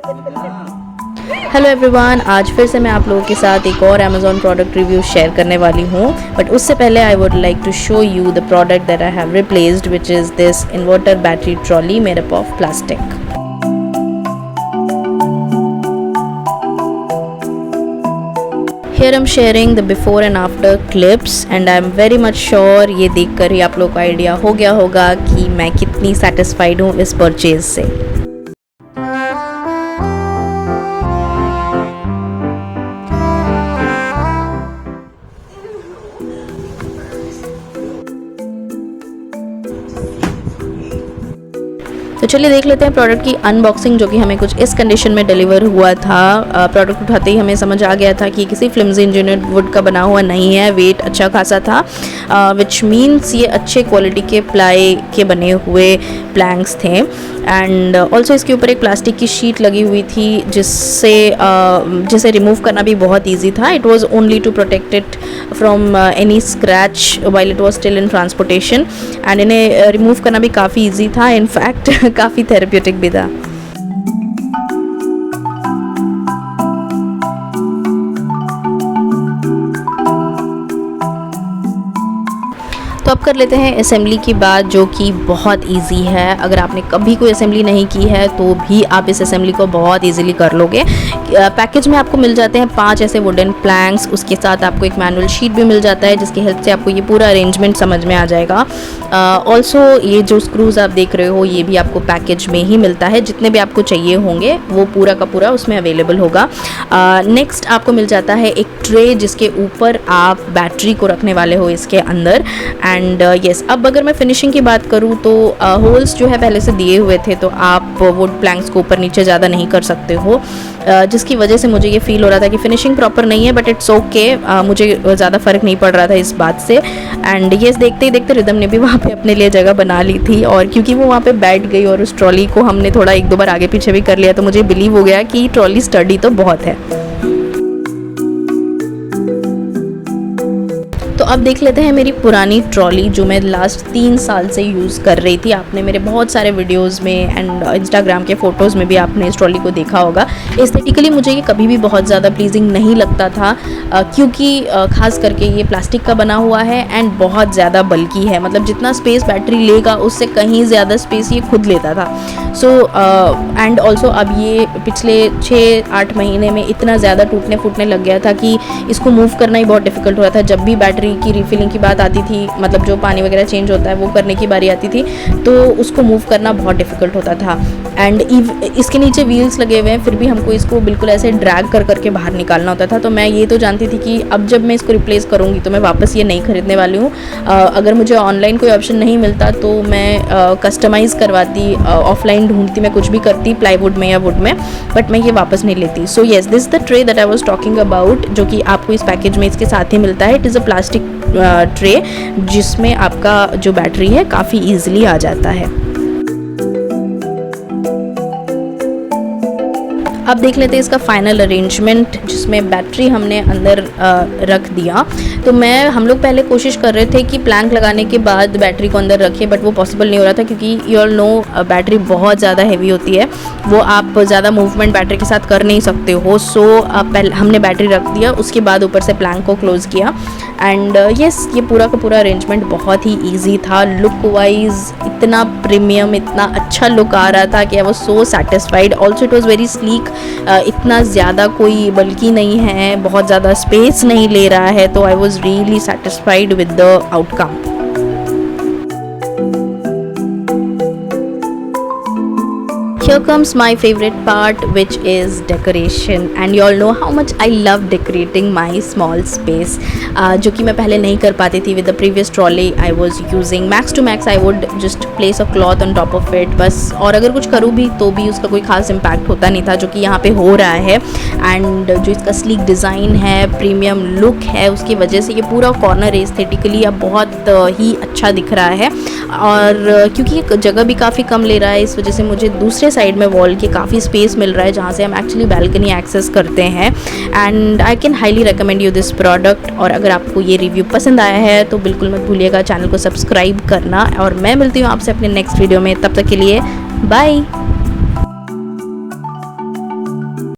Hello everyone, आज फिर से मैं आप लोगों के साथ एक और अमेज़ॉन प्रोडक्ट रिव्यू शेयर करने वाली हूँ। बट उससे पहले I would like to show you the product that I have replaced, which is this inverter battery trolley made up of plastic. Here I'm sharing the before and after clips and I'm very much sure ये देखकर ही आप लोगों को idea हो गया होगा कि मैं कितनी सेटिस्फाइड हूँ इस परचेज से। तो चलिए देख लेते हैं प्रोडक्ट की अनबॉक्सिंग, जो कि हमें कुछ इस कंडीशन में डिलीवर हुआ था। प्रोडक्ट उठाते ही हमें समझ आ गया था कि किसी फ्लिम्जी इंजीनियर्ड वुड का बना हुआ नहीं है। वेट अच्छा खासा था, विच मीन्स ये अच्छे क्वालिटी के प्लाई के बने हुए प्लैंक्स थे। एंड ऑल्सो इसके ऊपर एक प्लास्टिक की शीट लगी हुई थी जिसे रिमूव करना भी बहुत ईजी था। It was only to protect it from any scratch while it was still in transportation. And इन्हें रिमूव करना भी काफ़ी ईजी था, इनफैक्ट काफ़ी थेरेप्यूटिक भी था। तो अब कर लेते हैं असेंबली की बात, जो कि बहुत इजी है। अगर आपने कभी कोई असेंबली नहीं की है तो भी आप इस असेंबली को बहुत इजीली कर लोगे। पैकेज में आपको मिल जाते हैं 5 ऐसे वुडन प्लैंक्स, उसके साथ आपको एक मैनुअल शीट भी मिल जाता है जिसकी हेल्प से आपको ये पूरा अरेंजमेंट समझ में आ जाएगा। ऑल्सो ये जो स्क्रूज आप देख रहे हो ये भी आपको पैकेज में ही मिलता है। जितने भी आपको चाहिए होंगे वो पूरा का पूरा उसमें अवेलेबल होगा। नेक्स्ट आपको मिल जाता है एक ट्रे जिसके ऊपर आप बैटरी को रखने वाले हो इसके अंदर। एंड येस, अब अगर मैं फिनिशिंग की बात करूँ तो होल्स जो है पहले से दिए हुए थे, तो आप वुड प्लैंक्स को ऊपर नीचे ज़्यादा नहीं कर सकते हो, जिसकी वजह से मुझे ये फील हो रहा था कि फिनिशिंग प्रॉपर नहीं है। बट इट्स ओके, मुझे ज़्यादा फ़र्क नहीं पड़ रहा था इस बात से। एंड येस, देखते ही देखते रिदम ने भी वहाँ पे अपने लिए जगह बना ली थी, और क्योंकि वो वहाँ पे बैठ गई और उस ट्रॉली को हमने थोड़ा 1-2 बार आगे पीछे भी कर लिया, तो मुझे बिलीव हो गया कि ट्रॉली स्टडी तो बहुत है। तो अब देख लेते हैं मेरी पुरानी ट्रॉली जो मैं लास्ट 3 साल से यूज़ कर रही थी। आपने मेरे बहुत सारे वीडियोस में एंड इंस्टाग्राम के फ़ोटोज़ में भी आपने इस ट्रॉली को देखा होगा। एस्थेटिकली मुझे ये कभी भी बहुत ज़्यादा प्लीजिंग नहीं लगता था, क्योंकि ख़ास करके ये प्लास्टिक का बना हुआ है एंड बहुत ज़्यादा बल्की है। मतलब जितना स्पेस बैटरी लेगा उससे कहीं ज़्यादा स्पेस ये खुद लेता था। सो एंड ऑल्सो अब ये पिछले 6-8 महीने में इतना ज़्यादा टूटने फूटने लग गया था कि इसको मूव करना ही बहुत डिफ़िकल्ट हो रहा था। जब भी बैटरी की रिफिलिंग की बात आती थी, मतलब जो पानी वगैरह चेंज होता है वो करने की बारी आती थी, तो उसको मूव करना बहुत डिफ़िकल्ट होता था। एंड इसके नीचे व्हील्स लगे हुए हैं, फिर भी हमको इसको बिल्कुल ऐसे ड्रैग कर करके बाहर निकालना होता था। तो मैं ये तो जानती थी कि अब जब मैं इसको रिप्लेस करूँगी तो मैं वापस ये नहीं खरीदने वाली हूँ। अगर मुझे ऑनलाइन कोई ऑप्शन नहीं मिलता तो मैं कस्टमाइज़ करवाती, ऑफलाइन ढूंढती, मैं कुछ भी करती प्लाईवुड में या वुड में, बट मैं ये वापस नहीं लेती। So yes, this the tray that I was talking about, जो कि आपको इस पैकेज में इसके साथ ही मिलता है। It is a plastic tray जिसमें आपका जो बैटरी है काफ़ी ईजिली आ जाता है। अब देख लेते हैं इसका फाइनल अरेंजमेंट, जिसमें बैटरी हमने अंदर रख दिया। तो हम लोग पहले कोशिश कर रहे थे कि प्लैंक लगाने के बाद बैटरी को अंदर रखें, बट वो पॉसिबल नहीं हो रहा था, क्योंकि यू ऑल नो बैटरी बहुत ज़्यादा हैवी होती है, वो आप ज़्यादा मूवमेंट बैटरी के साथ कर नहीं सकते हो। सो पहले हमने बैटरी रख दिया, उसके बाद ऊपर से प्लैंक को क्लोज़ किया। एंड येस, ये पूरा का पूरा अरेंजमेंट बहुत ही ईजी था। लुक वाइज इतना प्रीमियम, इतना अच्छा लुक आ रहा था कि I was so satisfied. Also it was very sleek, इतना ज़्यादा कोई बल्कि नहीं है, बहुत ज़्यादा स्पेस नहीं ले रहा है, तो I was really satisfied with the outcome. Here comes my favorite part, which is decoration, and you all know how much I love decorating my small space, जो कि मैं पहले नहीं कर पाती थी with the previous trolley I was using. Max to max I would just place a cloth on top of it बस, और अगर कुछ करूँ भी तो भी उसका कोई खास इम्पैक्ट होता नहीं था, जो कि यहाँ पे हो रहा है। एंड जो इसका स्लीक डिज़ाइन है, प्रीमियम लुक है, उसकी वजह से ये पूरा कॉर्नर एस्थेटिकली अब बहुत ही अच्छा दिख रहा है। और क्योंकि ये जगह भी काफ़ी कम ले रहा है, इस वजह से मुझे दूसरे साइड में वॉल के काफ़ी स्पेस मिल रहा है, जहाँ से हम एक्चुअली बैल्कनी एक्सेस करते हैं। And I can highly recommend you this product. और अगर आपको ये रिव्यू पसंद आया है तो बिल्कुल मत भूलिएगा चैनल को सब्सक्राइब करना, और मैं मिलती हूँ आपसे अपने नेक्स्ट वीडियो में। तब तक के लिए बाय।